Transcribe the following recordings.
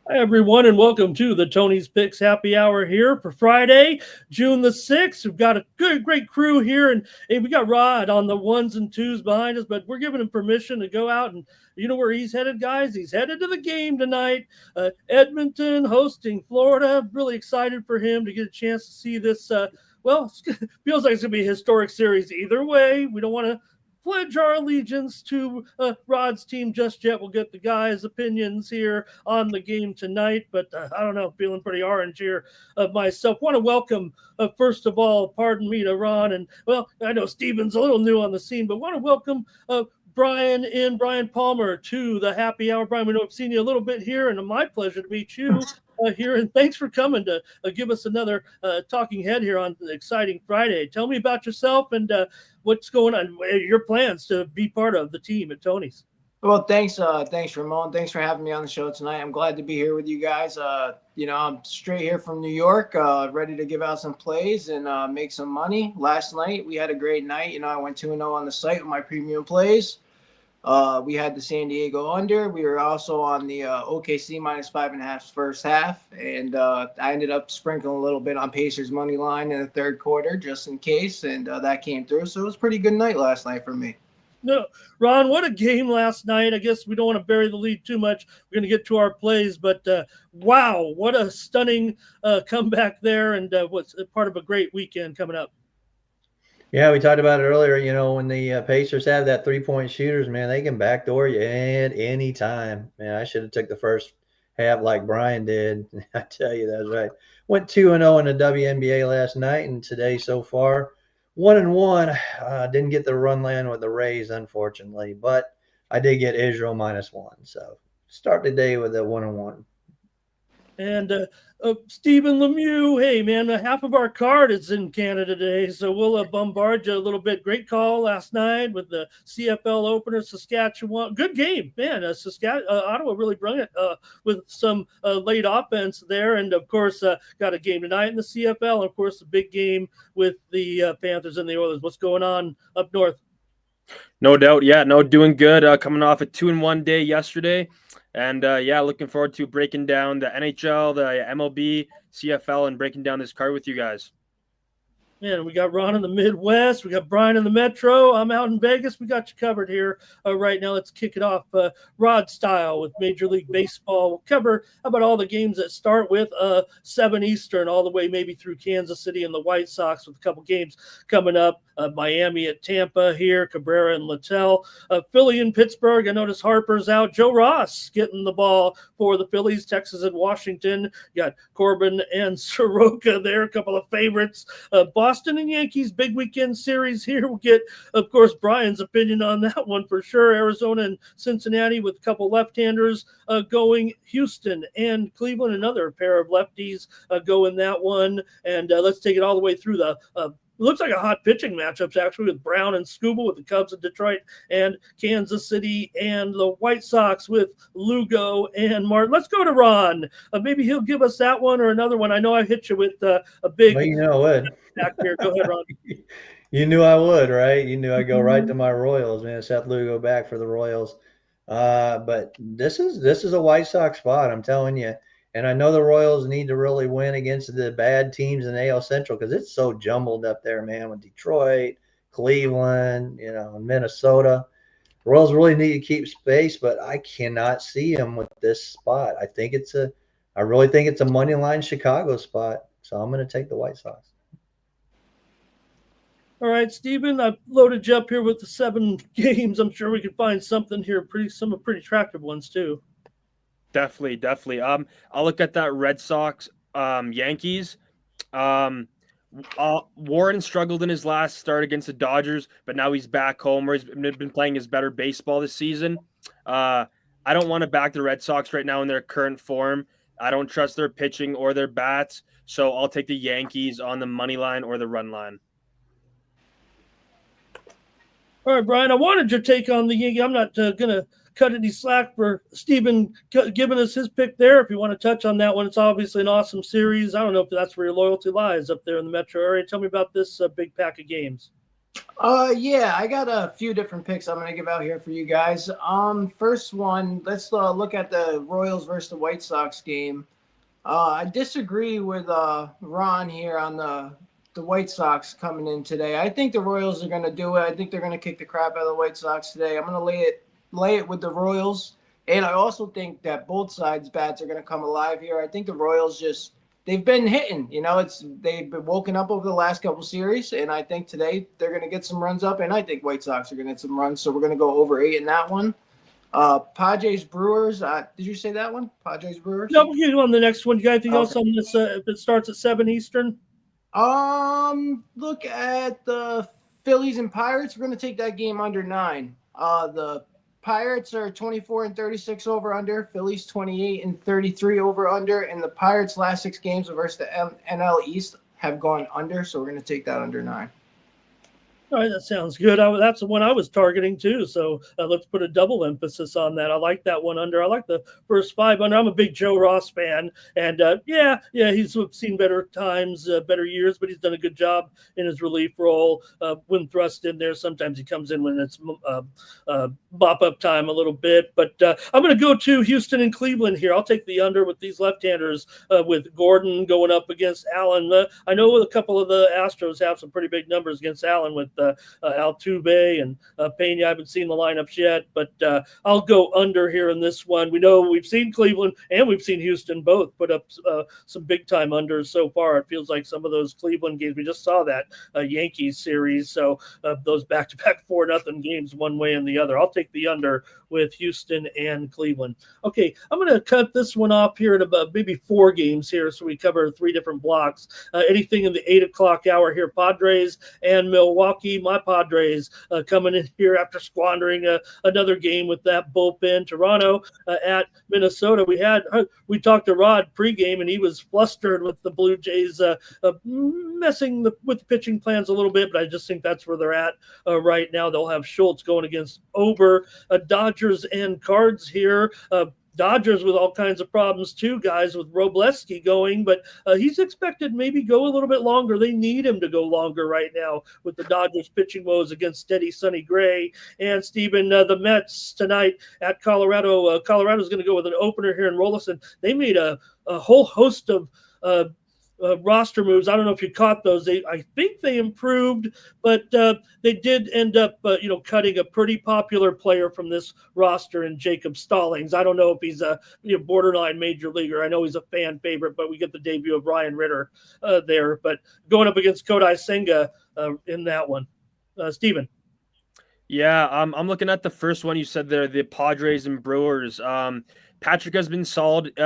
Hi, everyone, and welcome to the Tony's Picks Happy Hour here for Friday, June the 6th. We've got a great crew here, and hey, we got Rod on the ones and twos behind us, but we're giving him permission to go out, and you know where he's headed, guys? He's headed to the game tonight. Edmonton hosting Florida. Really excited for him to get a chance to see this. Well, feels like it's going to be a historic series either way. We don't want to pledge our allegiance to Rod's team just yet. We'll get the guys' opinions here on the game tonight, but I don't know, feeling pretty orange here myself. Want to welcome, first of all, pardon me to Ron, and well, I know Steven's a little new on the scene, but want to welcome Brian Palmer to the happy hour. Brian, we know I've seen you a little bit here, and my pleasure to meet you here. And thanks for coming to give us another talking head here on the exciting Friday. Tell me about yourself and what's going on, your plans to be part of the team at Tony's. Well, thanks, Ramon. Thanks for having me on the show tonight. I'm glad to be here with you guys. I'm straight here from New York, ready to give out some plays and make some money. Last night we had a great night. I went 2-0 on the site with my premium plays. We had the San Diego under. We were also on the OKC -5.5 first half, and I ended up sprinkling a little bit on Pacers money line in the third quarter just in case, and that came through. So it was a pretty good night last night for me. No, Ron, what a game last night. I guess we don't want to bury the lead too much. We're going to get to our plays, but wow, what a stunning comeback there, and what's part of a great weekend coming up. Yeah, we talked about it earlier. When the Pacers have that three-point shooters, man, they can backdoor you at any time. Man, I should have took the first half like Brian did. I tell you, that's right. Went 2-0 in the WNBA last night, and today so far 1-1. Didn't get the run land with the Rays, unfortunately, but I did get Israel -1. So start the day with a 1-1. And Stephen Lemieux, hey, man, half of our card is in Canada today, so we'll bombard you a little bit. Great call last night with the CFL opener, Saskatchewan. Good game, man. Ottawa really brought it with some late offense there. And, of course, got a game tonight in the CFL. And, of course, the big game with the Panthers and the Oilers. What's going on up north? No doubt. Yeah, no, doing good. Coming off a 2-1 day yesterday. And, looking forward to breaking down the NHL, the MLB, CFL, and breaking down this card with you guys. Yeah, we got Ron in the Midwest. We got Brian in the Metro. I'm out in Vegas. We got you covered here right now. Let's kick it off Rod style with Major League Baseball. We'll cover about all the games that start with 7 Eastern all the way maybe through Kansas City and the White Sox with a couple games coming up. Miami at Tampa here, Cabrera and Littell. Philly and Pittsburgh. I notice Harper's out. Joe Ross getting the ball for the Phillies. Texas and Washington. You got Corbin and Soroka there, a couple of favorites. Boston and Yankees, big weekend series here. We'll get, of course, Brian's opinion on that one for sure. Arizona and Cincinnati with a couple left-handers going. Houston and Cleveland, another pair of lefties go in that one. And let's take it all the way through the looks like a hot pitching matchups actually with Brown and Skubal with the Cubs of Detroit and Kansas City and the White Sox with Lugo and Martin. Let's go to Ron. Maybe he'll give us that one or another one. I know I hit you with a big. Well, you know I would. Back here. Go ahead, Ron. You knew I would, right? You knew I'd go right to my Royals, man. Seth Lugo back for the Royals. But this is a White Sox spot, I'm telling you. And I know the Royals need to really win against the bad teams in AL Central because it's so jumbled up there, man, with Detroit, Cleveland, Minnesota. The Royals really need to keep space, but I cannot see them with this spot. I really think it's a money line Chicago spot. So I'm going to take the White Sox. All right, Stephen, I've loaded you up here with the 7 games. I'm sure we can find something here, some pretty attractive ones too. Definitely. I'll look at that Red Sox, Yankees. Warren struggled in his last start against the Dodgers, but now he's back home where he's been playing his better baseball this season. I don't want to back the Red Sox right now in their current form. I don't trust their pitching or their bats, so I'll take the Yankees on the money line or the run line. All right, Brian, I wanted your take on the Yankees. I'm not going to cut any slack for Stephen giving us his pick there. If you want to touch on that one, it's obviously an awesome series. I don't know if that's where your loyalty lies up there in the metro area. Tell me about this big pack of games. Yeah, I got a few different picks I'm gonna give out here for you guys. First one, let's look at the Royals versus the White Sox game. I disagree with Ron here on the White Sox coming in today. I think the Royals are gonna do it. I think they're gonna kick the crap out of the White Sox today. I'm gonna lay it with the Royals, and I also think that both sides' bats are gonna come alive here. I think the Royals just they've been hitting. They've been woken up over the last couple series, and I think today they're going to get some runs up, and I think White Sox are going to get some runs. So we're going to go over 8 in that one. Padres Brewers. Did you say that one? Padres Brewers. No, we'll get on the next one. You got anything else on this? If it starts at 7 Eastern. Look at the Phillies and Pirates. We're going to take that game under 9. The Pirates are 24-36 over under. Phillies 28-33 over under. And the Pirates' last 6 games versus the NL East have gone under. So we're going to take that under 9. All right, that sounds good. That's the one I was targeting too. So let's put a double emphasis on that. I like that one under. I like the first 5 under. I'm a big Joe Ross fan, and yeah, he's seen better times, better years, but he's done a good job in his relief role. When thrust in there, sometimes he comes in when it's bop up time a little bit. But I'm going to go to Houston and Cleveland here. I'll take the under with these left-handers, with Gordon going up against Allen. I know a couple of the Astros have some pretty big numbers against Allen with Altuve and Pena. I haven't seen the lineups yet, but I'll go under here in this one. We know we've seen Cleveland and we've seen Houston both put up some big time unders so far. It feels like some of those Cleveland games, we just saw that Yankees series. So those back-to-back 4-0 games one way and the other. I'll take the under with Houston and Cleveland. Okay, I'm going to cut this one off here at about maybe 4 games here, so we cover 3 different blocks. Anything in the 8 o'clock hour here, Padres and Milwaukee. My Padres coming in here after squandering another game with that bullpen. Toronto at Minnesota. We talked to Rod pregame, and he was flustered with the Blue Jays messing with the pitching plans a little bit, but I just think that's where they're at right now. They'll have Schultz going against Ober. Dodgers and Cards here. Dodgers with all kinds of problems too, guys, with Robleski going, but he's expected maybe go a little bit longer. They need him to go longer right now with the Dodgers pitching woes against steady Sonny Gray. And Steven, the Mets tonight at Colorado. Colorado's going to go with an opener here in Rolison. They made a whole host of roster moves. I don't know if you caught those. I think they improved, but they did end up, cutting a pretty popular player from this roster in Jacob Stallings. I don't know if he's a borderline major leaguer. I know he's a fan favorite, but we get the debut of Ryan Ritter there. But going up against Kodai Senga in that one, Steven. Yeah, I'm looking at the first one you said there, the Padres and Brewers. Patrick has been solid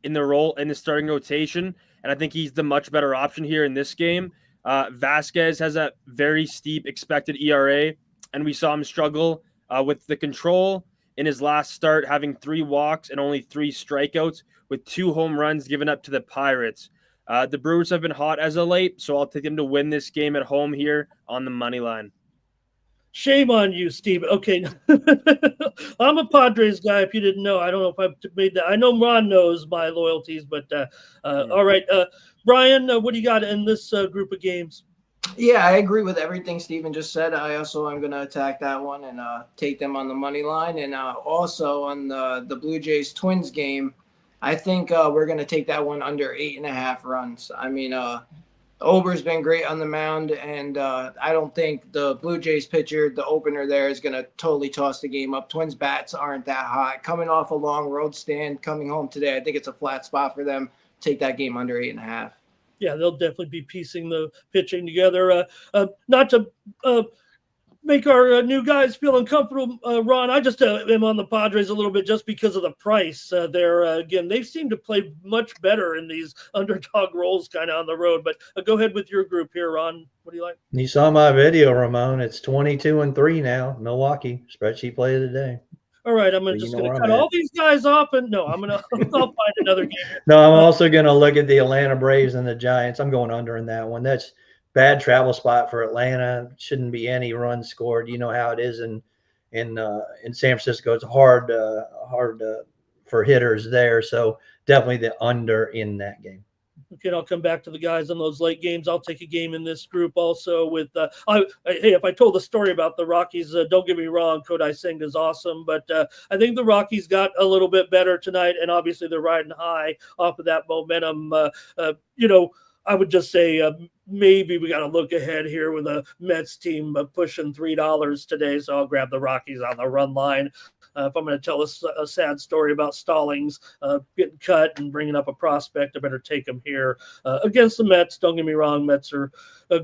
in the role in the starting rotation, and I think he's the much better option here in this game. Vasquez has a very steep expected ERA, and we saw him struggle with the control in his last start, having 3 walks and only 3 strikeouts with 2 home runs given up to the Pirates. The Brewers have been hot as of late, so I'll take them to win this game at home here on the money line. Shame on you, Steve. Okay. I'm a Padres guy, if you didn't know. I don't know if I've made that. I know Ron knows my loyalties, but all right. Brian, what do you got in this group of games? Yeah, I agree with everything Steven just said. I also am going to attack that one and take them on the money line. And also on the Blue Jays Twins game, I think we're going to take that one under 8.5 runs. I mean, Ober's been great on the mound, and I don't think the Blue Jays pitcher, the opener there, is going to totally toss the game up. Twins bats aren't that hot. Coming off a long road stand, coming home today, I think it's a flat spot for them. Take that game under 8.5. Yeah, they'll definitely be piecing the pitching together. Not to make our new guys feel uncomfortable, Ron, I just am on the Padres a little bit just because of the price there. Again, they seem to play much better in these underdog roles kind of on the road. But go ahead with your group here, Ron. What do you like? You saw my video, Ramon. It's 22-3 now. Milwaukee spreadsheet play of the day. All right, I'm just going to cut all these guys off, and no, I'll find another game. No, I'm also going to look at the Atlanta Braves and the Giants. I'm going under in that one. That's bad travel spot for Atlanta. Shouldn't be any runs scored. You know how it is in San Francisco. It's hard for hitters there. So definitely the under in that game. Okay, I'll come back to the guys on those late games. I'll take a game in this group also with hey, if I told the story about the Rockies, don't get me wrong, Kodai Singh is awesome, but I think the Rockies got a little bit better tonight, and obviously they're riding high off of that momentum. I would just say maybe we got to look ahead here with a Mets team pushing $3 today, so I'll grab the Rockies on the run line. If I'm going to tell a sad story about Stallings getting cut and bringing up a prospect, I better take him here against the Mets. Don't get me wrong, Mets are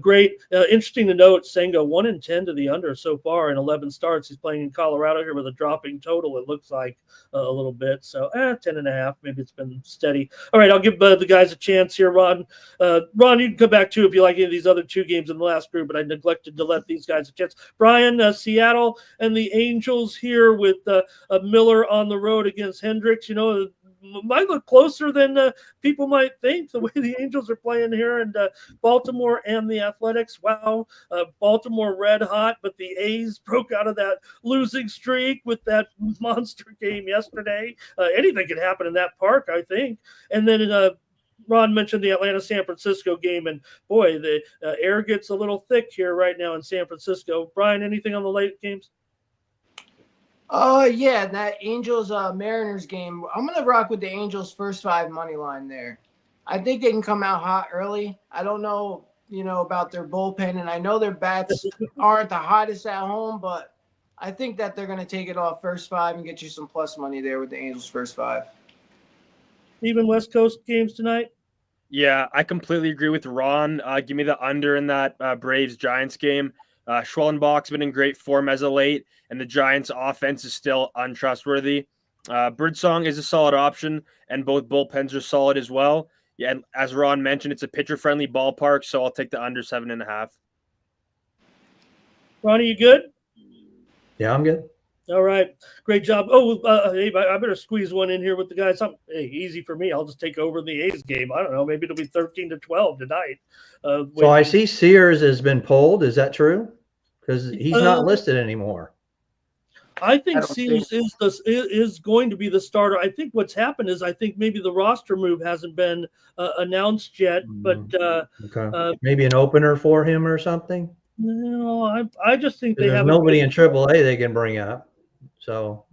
great. Interesting to note, Senga 1-10 to the under so far in 11 starts. He's playing in Colorado here with a dropping total, it looks like a little bit. So 10.5, maybe it's been steady. All right, I'll give the guys a chance here, Ron. Ron, you can come back too if you like any of these other two games in the last group, but I neglected to let these guys a chance. Brian, Seattle and the Angels here with Miller on the road against Hendricks. Might look closer than people might think, the way the Angels are playing here. And Baltimore and the Athletics, wow. Baltimore red hot, but the A's broke out of that losing streak with that monster game yesterday. Anything could happen in that park, I think. And then Ron mentioned the Atlanta-San Francisco game, and boy, the air gets a little thick here right now in San Francisco. Brian, anything on the late games? Yeah, that Angels Mariners game. I'm gonna rock with the Angels first 5 money line there. I think they can come out hot early. I don't know, about their bullpen, and I know their bats aren't the hottest at home, but I think that they're gonna take it off first 5 and get you some plus money there with the Angels first 5. Even West Coast games tonight? Yeah, I completely agree with Ron. Give me the under in that Braves-Giants game. Schwellenbach's been in great form as of late, and the Giants' offense is still untrustworthy. Birdsong is a solid option, and both bullpens are solid as well. Yeah, and as Ron mentioned, it's a pitcher-friendly ballpark, so I'll take the under 7.5. Ronnie, you good? Yeah, I'm good. All right, great job. Oh, hey, I better squeeze one in here with the guys. Hey, easy for me. I'll just take over the A's game. I don't know. Maybe it'll be 13-12 tonight. So I see Sears has been pulled. Is that true? Because he's not listed anymore. I think Sears is going to be the starter. I think what's happened is I think maybe the roster move hasn't been announced yet, but okay. Maybe an opener for him or something. No, I just think they have nobody in AAA they can bring up. So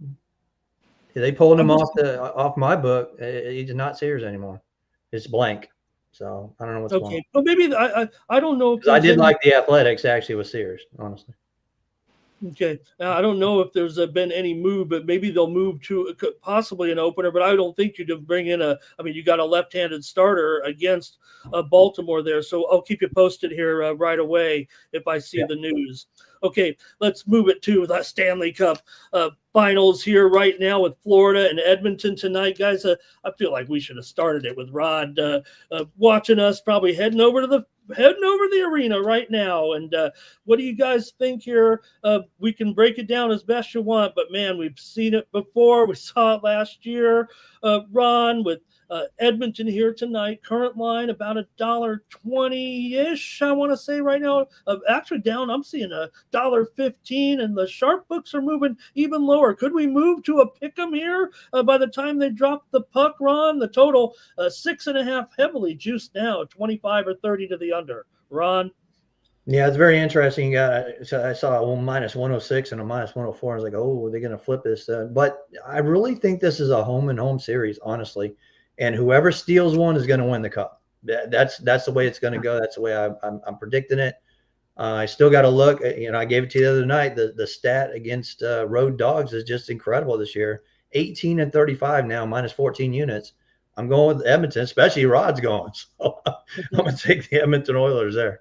they pulled him off my book. He's not Sears anymore. It's blank. So I don't know what's going on. Well, maybe I don't know. I did like the Athletics actually with Sears, honestly. Okay. I don't know if there's been any move, but maybe they'll move to possibly an opener, but I don't think you'd bring in you got a left-handed starter against Baltimore there. So I'll keep you posted here right away if I see the news. Okay, let's move it to the Stanley Cup finals here right now with Florida and Edmonton tonight. Guys, I feel like we should have started it with Rod watching us, probably heading over the arena right now. And what do you guys think here? We can break it down as best you want, but man, we've seen it before. We saw it last year. Ron, with Edmonton here tonight, current line about $1.20-ish, I want to say right now. Actually down, I'm seeing $1.15, and the sharp books are moving even lower. Could we move to a pick'em here by the time they drop the puck, Ron? The total 6.5 heavily juiced now, 25 or 30 to the under. Ron? Yeah, it's very interesting. I saw a minus 106 and a minus 104. I was like, oh, are they going to flip this? But I really think this is a home-and-home series, honestly. And whoever steals one is going to win the cup. That's the way it's going to go. That's the way I'm predicting it. I still got to look. I gave it to you the other night. The stat against road dogs is just incredible this year. 18-35 now, minus 14 units. I'm going with Edmonton, especially Rod's going. So I'm going to take the Edmonton Oilers there.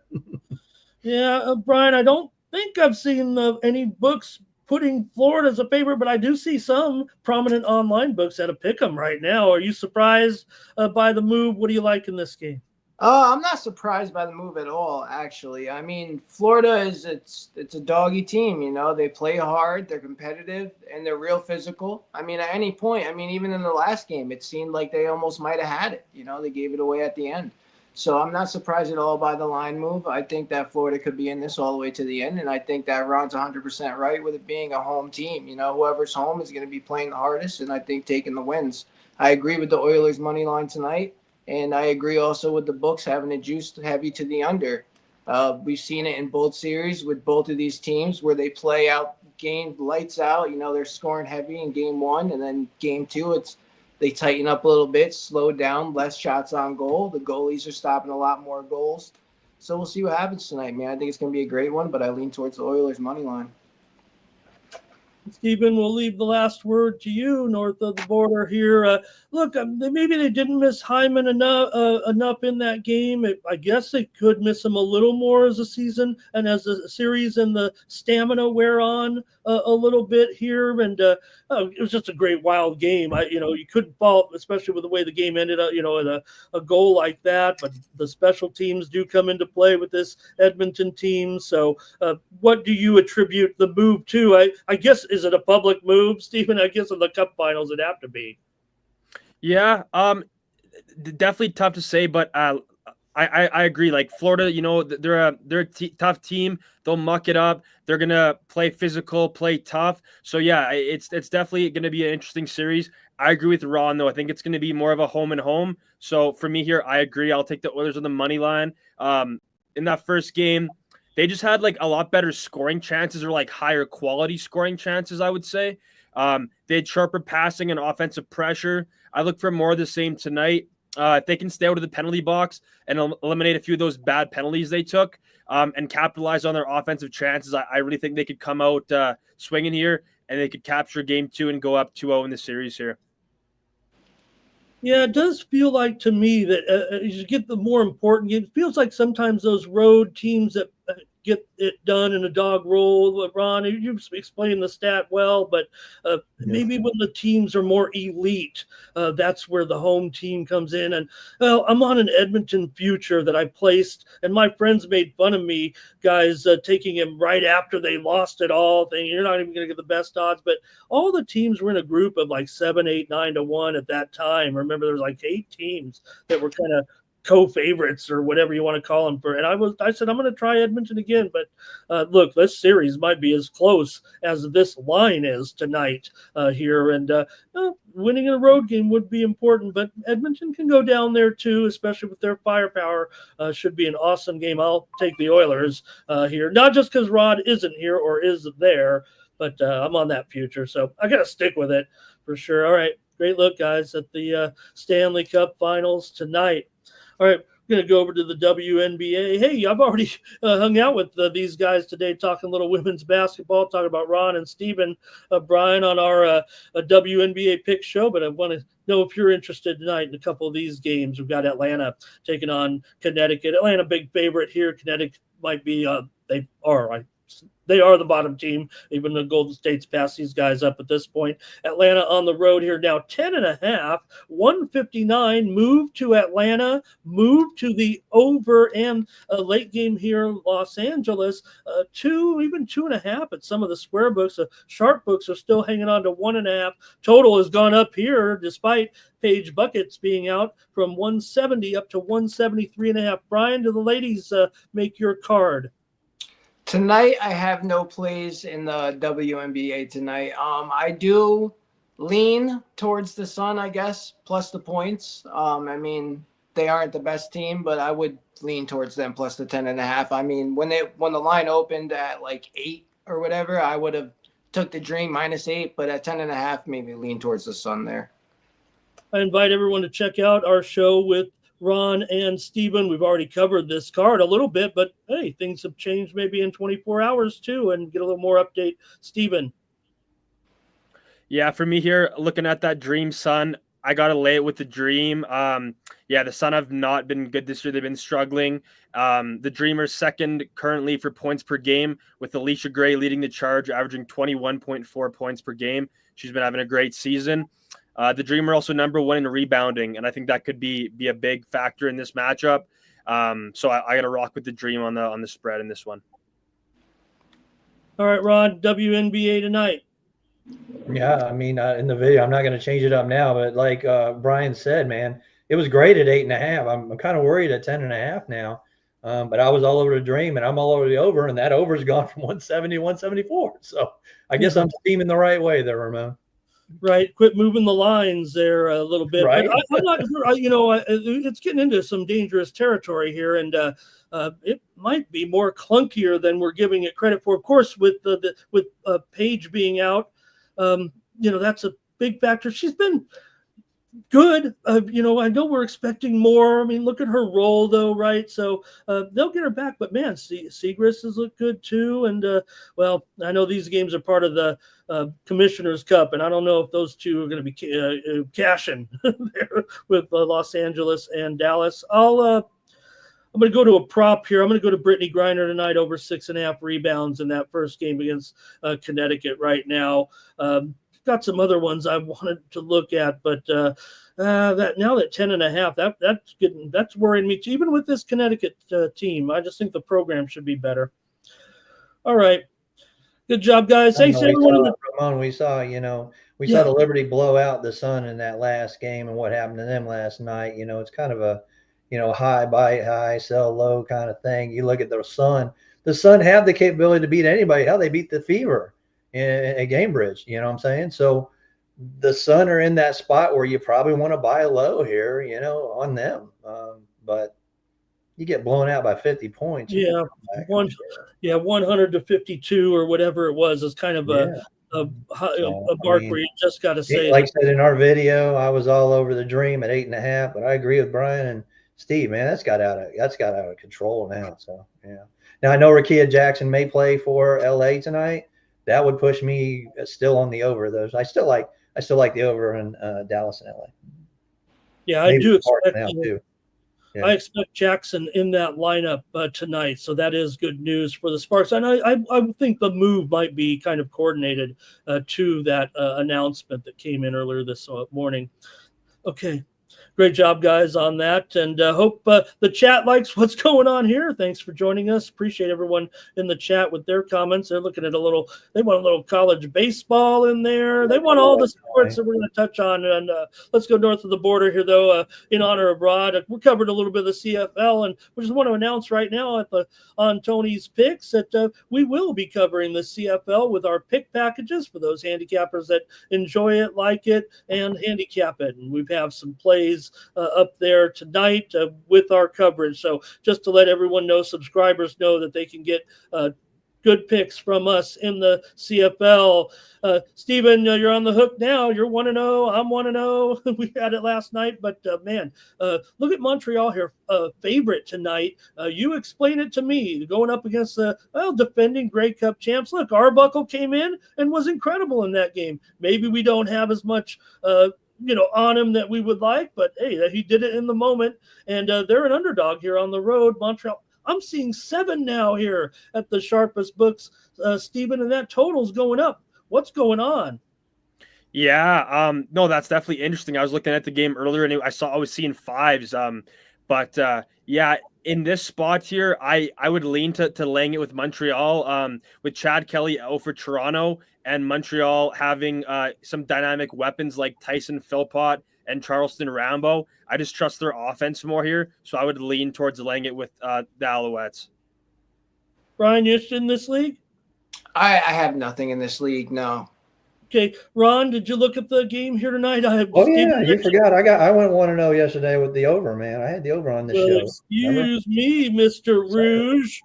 Yeah, Brian, I don't think I've seen any books putting Florida as a favorite, but I do see some prominent online books at a pick'em right now. Are you surprised by the move? What do you like in this game? I'm not surprised by the move at all, actually. I mean, Florida it's a doggy team, They play hard, they're competitive, and they're real physical. I mean, at any point, even in the last game, it seemed like they almost might have had it. They gave it away at the end. So I'm not surprised at all by the line move. I think that Florida could be in this all the way to the end, and I think that Ron's 100% right with it being a home team. Whoever's home is going to be playing the hardest, and I think taking the wins. I agree with the Oilers' money line tonight. And I agree also with the books having a juice heavy to the under. We've seen it in both series with both of these teams where they play out game lights out. You know, they're scoring heavy in game one, and then game two, they tighten up a little bit, slow down, less shots on goal. The goalies are stopping a lot more goals. So we'll see what happens tonight, man. I think it's going to be a great one, but I lean towards the Oilers money line. Stephen, we'll leave the last word to you north of the border here. Look, maybe they didn't miss Hyman enough in that game. I guess they could miss him a little more as a season and as a series and the stamina wear on a little bit here. And it was just a great wild game. You couldn't fault, especially with the way the game ended up, at a goal like that. But the special teams do come into play with this Edmonton team. So what do you attribute the move to? I guess, is it a public move, Stephen? I guess in the Cup Finals it'd have to be. Yeah, definitely tough to say, but I agree. Like Florida, they're a tough team. They'll muck it up. They're gonna play physical, play tough. So yeah, it's definitely gonna be an interesting series. I agree with Ron though. I think it's gonna be more of a home and home. So for me here, I agree. I'll take the Oilers on the money line. In that first game, they just had like a lot better scoring chances, or like higher quality scoring chances, I would say. They had sharper passing and offensive pressure. I look for more of the same tonight. If they can stay out of the penalty box and eliminate a few of those bad penalties they took, and capitalize on their offensive chances, I really think they could come out swinging here, and they could capture game 2 and go up 2-0 in the series here. Yeah, it does feel like to me that as you get the more important games, it feels like sometimes those road teams that get it done in a dog roll. Ron, you explained the stat well, but maybe when the teams are more elite, that's where the home team comes in. And I'm on an Edmonton future that I placed, and my friends made fun of me, guys, taking him right after they lost it all. Thinking you're not even going to get the best odds, but all the teams were in a group of like 7, 8, 9 to 1 at that time. Remember, there was like 8 teams that were kind of co-favorites or whatever you want to call them and I said I'm going to try Edmonton again, but look, this series might be as close as this line is tonight here, and winning a road game would be important, but Edmonton can go down there too, especially with their firepower. Should be an awesome game. I'll take the Oilers here, not just because Rod isn't here or is there, but I'm on that future, so I gotta stick with it for sure. All right, great look, guys, at the Stanley Cup Finals tonight. All right, we're going to go over to the WNBA. Hey, I've already hung out with these guys today, talking a little women's basketball, talking about Ron and Stephen, Brian on our WNBA pick show. But I want to know if you're interested tonight in a couple of these games. We've got Atlanta taking on Connecticut. Atlanta, big favorite here. Connecticut might be, they are the bottom team, even though Golden State's passed these guys up at this point. Atlanta on the road here now, 10.5, 159, move to Atlanta, move to the over, and a late game here in Los Angeles, 2, even 2.5 at some of the square books. The sharp books are still hanging on to 1.5. Total has gone up here despite Paige Buckets being out from 170 up to 173.5. Brian, do the ladies make your card? Tonight, I have no plays in the WNBA tonight. I do lean towards the Sun, I guess, plus the points. I mean, they aren't the best team, but I would lean towards them plus the 10.5. I mean, when the line opened at like 8 or whatever, I would have took the Dream -8, but at 10.5, maybe lean towards the Sun there. I invite everyone to check out our show with Ron and Stephen. We've already covered this card a little bit, but hey, things have changed maybe in 24 hours too, and get a little more update. Stephen. Yeah, for me here, looking at that Dream Sun, I got to lay it with the Dream. The Sun have not been good this year. They've been struggling. The Dream are second currently for points per game, with Alicia Gray leading the charge, averaging 21.4 points per game. She's been having a great season. The Dream are also number 1 in rebounding, and I think that could be a big factor in this matchup. So I got to rock with the Dream on the spread in this one. All right, Rod, WNBA tonight. Yeah, I mean, in the video, I'm not going to change it up now, but like Brian said, man, it was great at 8.5. I'm kind of worried at 10.5 now, but I was all over the Dream, and I'm all over the over, and that over's gone from 170 to 174. So I guess I'm steaming the right way there, Ramon. Right, quit moving the lines there a little bit, Right. but I'm not. It's getting into some dangerous territory here, and it might be more clunkier than we're giving it credit for. Of course, with Paige being out, that's a big factor. She's been good. I know we're expecting more. I mean, look at her role, though, right? So they'll get her back. But man, Segrist has looked good too. And I know these games are part of the Commissioner's Cup, and I don't know if those two are going to be cashing there with Los Angeles and Dallas. I'm going to go to a prop here. I'm going to go to Brittany Griner tonight over 6.5 rebounds in that first game against Connecticut right now. Got some other ones I wanted to look at, but that 10.5, that's worrying me too. Even with this Connecticut team, I just think the program should be better. All right, good job, guys. Thanks everyone. We saw the Liberty blow out the Sun in that last game, and what happened to them last night. It's kind of a high buy high, sell low kind of thing. You look at the Sun. The Sun have the capability to beat anybody. Hell, they beat the Fever at Gamebridge, you know what I'm saying? So the Sun are in that spot where you probably want to buy low here, on them. But you get blown out by 50 points. 100 to 52 or whatever it was is kind of a mark where you just got to say. Like I said in our video, I was all over the Dream at 8.5, but I agree with Brian and Steve, man, that's got out of control now. So yeah. Now I know Rakia Jackson may play for LA tonight. That would push me still on the over those. I still like the over in Dallas and LA. Yeah, maybe I do expect now too. Yeah. I expect Jackson in that lineup tonight, so that is good news for the Sparks. And I think the move might be kind of coordinated to that announcement that came in earlier this morning. Okay. Great job, guys, on that. And hope the chat likes what's going on here. Thanks for joining us. Appreciate everyone in the chat with their comments. They're looking at they want a little college baseball in there. They want all the sports that we're going to touch on. And let's go north of the border here, though, in honor of Rod. We covered a little bit of the CFL, and we just want to announce right now on Tony's picks that we will be covering the CFL with our pick packages for those handicappers that enjoy it, like it, and handicap it. And we have some plays up there tonight with our coverage. So just to let everyone know, subscribers know that they can get good picks from us in the CFL. Steven, you're on the hook now. You're 1-0. I'm 1-0. We had it last night, but man, look at Montreal here, favorite tonight. You explain it to me. Going up against the defending Grey Cup champs. Look, Arbuckle came in and was incredible in that game. Maybe we don't have as much on him that we would like, but hey, he did it in the moment, and they're an underdog here on the road. Montreal, I'm seeing 7 now here at the sharpest books, Stephen, and that total's going up. What's going on? Yeah, no, that's definitely interesting. I was looking at the game earlier, and I was seeing 5s, but yeah, in this spot here, I would lean to laying it with Montreal, with Chad Kelly out for Toronto, and Montreal having some dynamic weapons like Tyson Philpott and Charleston Rambo. I just trust their offense more here, so I would lean towards laying it with the Alouettes. Brian, you in this league? I have nothing in this league, no. Okay, Ron, did you look at the game here tonight? You forgot. I went 1-0 yesterday with the over, man. I had the over on this show. Excuse me, Mr. Rouge.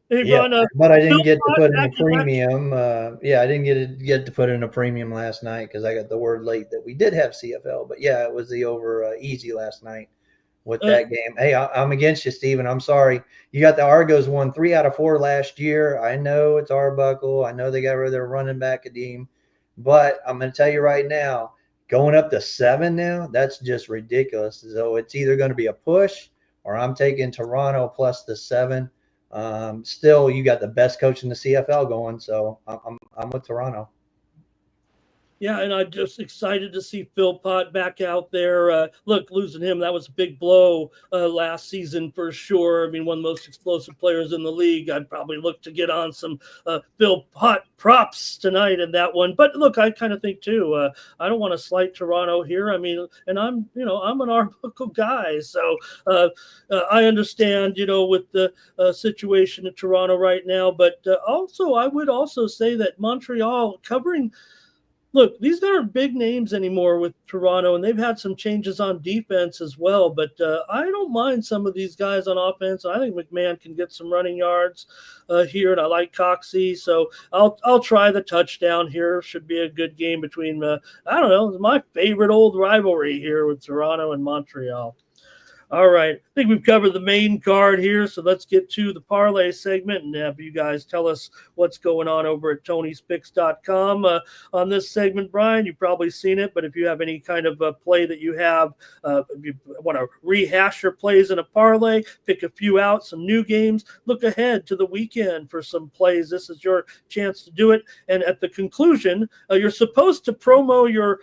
Hey, Ron, but I didn't get to put in a premium. I didn't get to put in a premium last night because I got the word late that we did have CFL. But yeah, it was the over easy last night with that game. Hey, I'm against you, Steven. I'm sorry. You got the Argos won 3 out of 4 last year. I know it's Arbuckle. I know they got rid of their running back, Kadeem. But I'm going to tell you right now, going up to 7 now, that's just ridiculous. So it's either going to be a push or I'm taking Toronto plus the 7. Still, you got the best coach in the CFL going, so I'm with Toronto. Yeah, and I'm just excited to see Philpott back out there. Look, losing him, that was a big blow last season for sure. I mean, one of the most explosive players in the league. I'd probably look to get on some Philpott props tonight in that one. But look, I kind of think too, I don't want to slight Toronto here. I mean, and I'm an Arbuckle guy, so I understand, with the situation in Toronto right now. But also, I would also say that Montreal covering. look, these aren't big names anymore with Toronto, and they've had some changes on defense as well. But I don't mind some of these guys on offense. I think McMahon can get some running yards here, and I like Coxey, so I'll try the touchdown here. Should be a good game between I don't know, my favorite old rivalry here with Toronto and Montreal. All right. I think we've covered the main card here, so let's get to the parlay segment and have you guys tell us what's going on over at Tony'sPicks.com. On this segment, Brian, you've probably seen it, but if you have any kind of play that you have, if you want to rehash your plays in a parlay, pick a few out, some new games, look ahead to the weekend for some plays. This is your chance to do it. And at the conclusion, you're supposed to promo your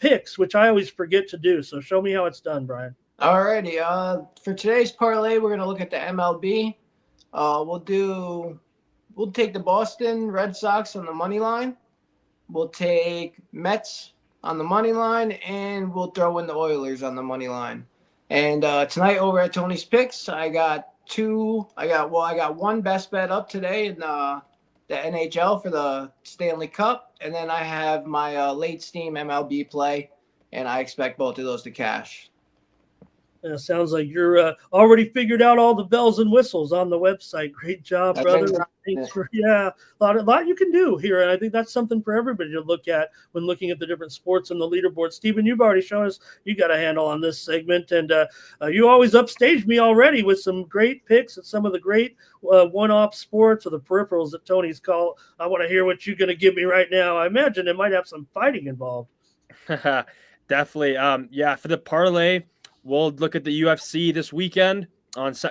picks, which I always forget to do. So show me how it's done, Brian. Alrighty, for today's parlay, we're gonna look at the MLB. We'll take the Boston Red Sox on the money line. We'll take Mets on the money line, and we'll throw in the Oilers on the money line. And tonight over at Tony's Picks, I got one best bet up today in the NHL for the Stanley Cup, and then I have my late steam MLB play, and I expect both of those to cash. Sounds like you're already figured out all the bells and whistles on the website. Great job, brother. Thanks for a lot you can do here, and I think that's something for everybody to look at when looking at the different sports and the leaderboard. Stephen, you've already shown us you got a handle on this segment, and you always upstage me already with some great picks and some of the great one-off sports or the peripherals that Tony's call. I want to hear what you're going to give me right now. I imagine it might have some fighting involved. Definitely. For the parlay, we'll look at the UFC this weekend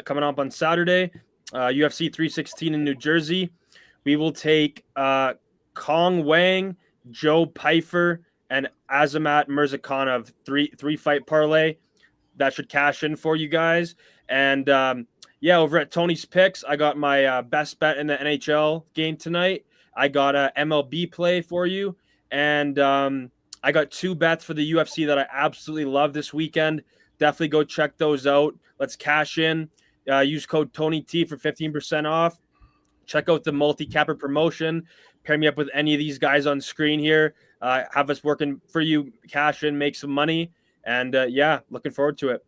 coming up on Saturday, UFC 316 in New Jersey. We will take Kong Wang, Joe Pyfer, and Azamat Murzakanov three fight parlay. That should cash in for you guys. And over at Tony's Picks, I got my best bet in the NHL game tonight. I got a MLB play for you, and I got two bets for the UFC that I absolutely love this weekend. Definitely go check those out. Let's cash in. Use code TonyT for 15% off. Check out the multi-capper promotion. Pair me up with any of these guys on screen here. Have us working for you. Cash in, make some money. And looking forward to it.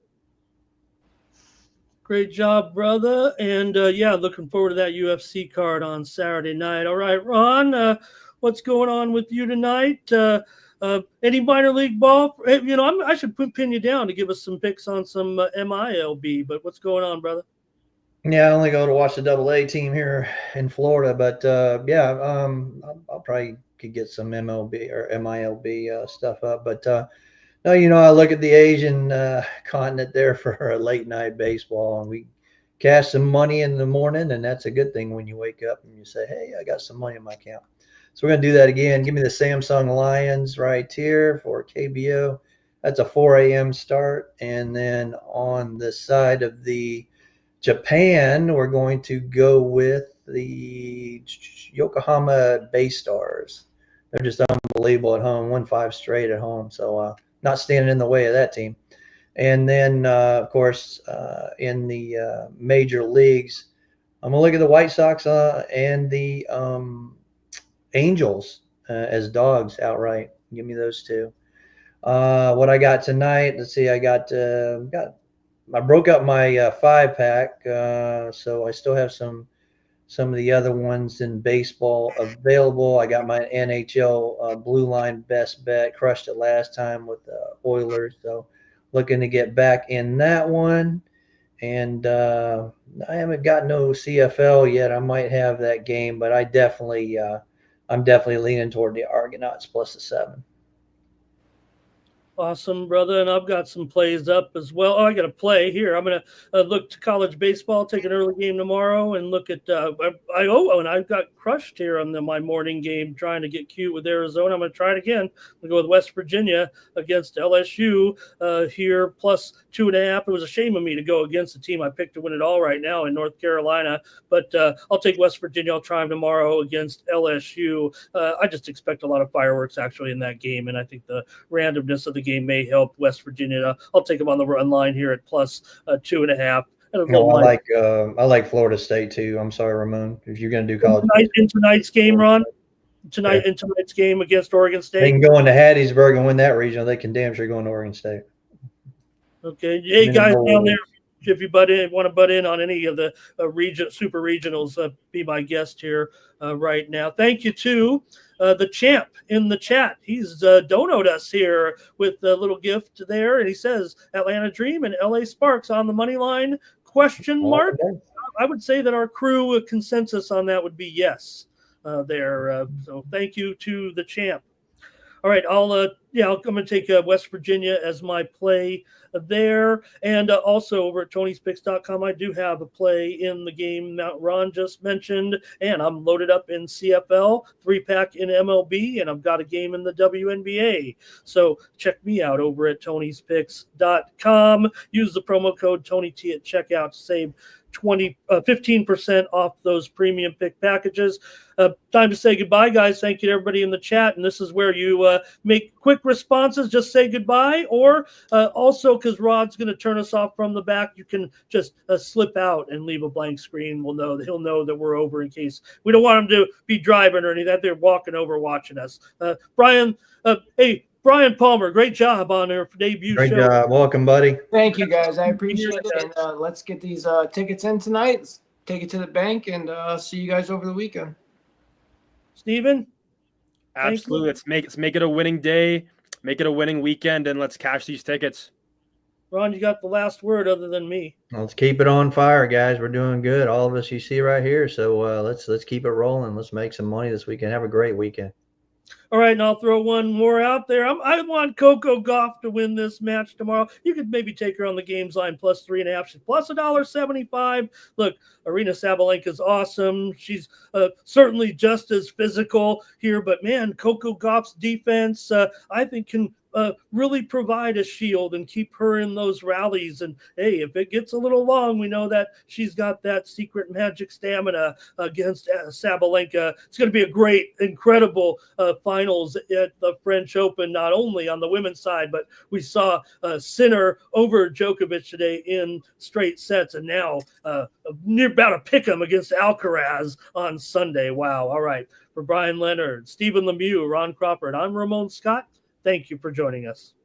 Great job, brother. And looking forward to that UFC card on Saturday night. All right, Ron, what's going on with you tonight? Any minor league ball? I should pin you down to give us some picks on some MILB, but what's going on, brother? Yeah, I only go to watch the AA team here in Florida, but I'll probably could get some MLB or MILB stuff up. But no, I look at the Asian continent there for a late night baseball, and we cash some money in the morning, and that's a good thing when you wake up and you say, hey, I got some money in my account. So we're going to do that again. Give me the Samsung Lions right here for KBO. That's a 4 a.m. start. And then on the side of the Japan, we're going to go with the Yokohama Bay Stars. They're just unbelievable at home. 1-5 straight at home. So not standing in the way of that team. And then, of course, in the major leagues, I'm going to look at the White Sox and the Angels as dogs outright. Give me those two. What I got tonight, let's see, I broke up my 5-pack, so I still have some of the other ones in baseball available. I got my NHL Blue Line best bet, crushed it last time with the Oilers, so looking to get back in that one. And I haven't got no CFL yet. I might have that game, but I'm definitely leaning toward the Argonauts plus the 7. Awesome, brother. And I've got some plays up as well. Oh, I got a play here. I'm going to look to college baseball, take an early game tomorrow, and look at and I've got crushed here on my morning game trying to get cute with Arizona. I'm going to try it again. I'm going to go with West Virginia against LSU here, plus 2.5. It was a shame of me to go against the team I picked to win it all right now in North Carolina, but I'll take West Virginia. I'll try them tomorrow against LSU. I just expect a lot of fireworks actually in that game, and I think the randomness of the game may help West Virginia. I'll take them on the run line here at plus 2.5. I like Florida State too. I'm sorry, Ramon. If you're going to do college in tonight's game, Ron. tonight in tonight's game against Oregon State. They can go into Hattiesburg and win that regional. They can damn sure go into Oregon State. Okay, hey guys down there, if you want to butt in on any of the super regionals, be my guest here right now. Thank you to the champ in the chat. He's donoed us here with a little gift there, and he says Atlanta Dream and LA Sparks on the money line? Question mark. I would say that our crew consensus on that would be yes. So thank you to the champ. All right, I'm going to take West Virginia as my play there. And also over at Tony'sPicks.com, I do have a play in the game that Ron just mentioned. And I'm loaded up in CFL, 3-pack in MLB, and I've got a game in the WNBA. So check me out over at Tony'sPicks.com. Use the promo code TonyT at checkout to save 15% off those premium pick packages. Time to say goodbye, guys. Thank you to everybody in the chat. And this is where you make quick responses. Just say goodbye. Or also, because Rod's going to turn us off from the back, you can just slip out and leave a blank screen. He'll know that we're over in case we don't want him to be driving or any of that. They're walking over watching us. Brian Palmer, great job on our debut show. Great job. Welcome, buddy. Thank you, guys. I appreciate it. And let's get these tickets in tonight. Let's take it to the bank and see you guys over the weekend. Steven? Absolutely. Let's make it a winning day, make it a winning weekend, and let's cash these tickets. Ron, you got the last word other than me. Let's keep it on fire, guys. We're doing good. All of us you see right here. So let's keep it rolling. Let's make some money this weekend. Have a great weekend. All right, and I'll throw one more out there. I want Coco Gauff to win this match tomorrow. You could maybe take her on the games line plus 3.5. She's plus $1.75. Look, Arena Sabalenka's awesome. She's certainly just as physical here, but man, Coco Gauff's defense, I think, can really provide a shield and keep her in those rallies. And hey, if it gets a little long, we know that she's got that secret magic stamina against Sabalenka. It's going to be a great, incredible finals at the French Open, not only on the women's side, but we saw Sinner over Djokovic today in straight sets, and now near about to pick him against Alcaraz on Sunday. Wow. All right. For Brian Leonard, Stephen Lemieux, Ron Crawford, I'm Ramon Scott. Thank you for joining us.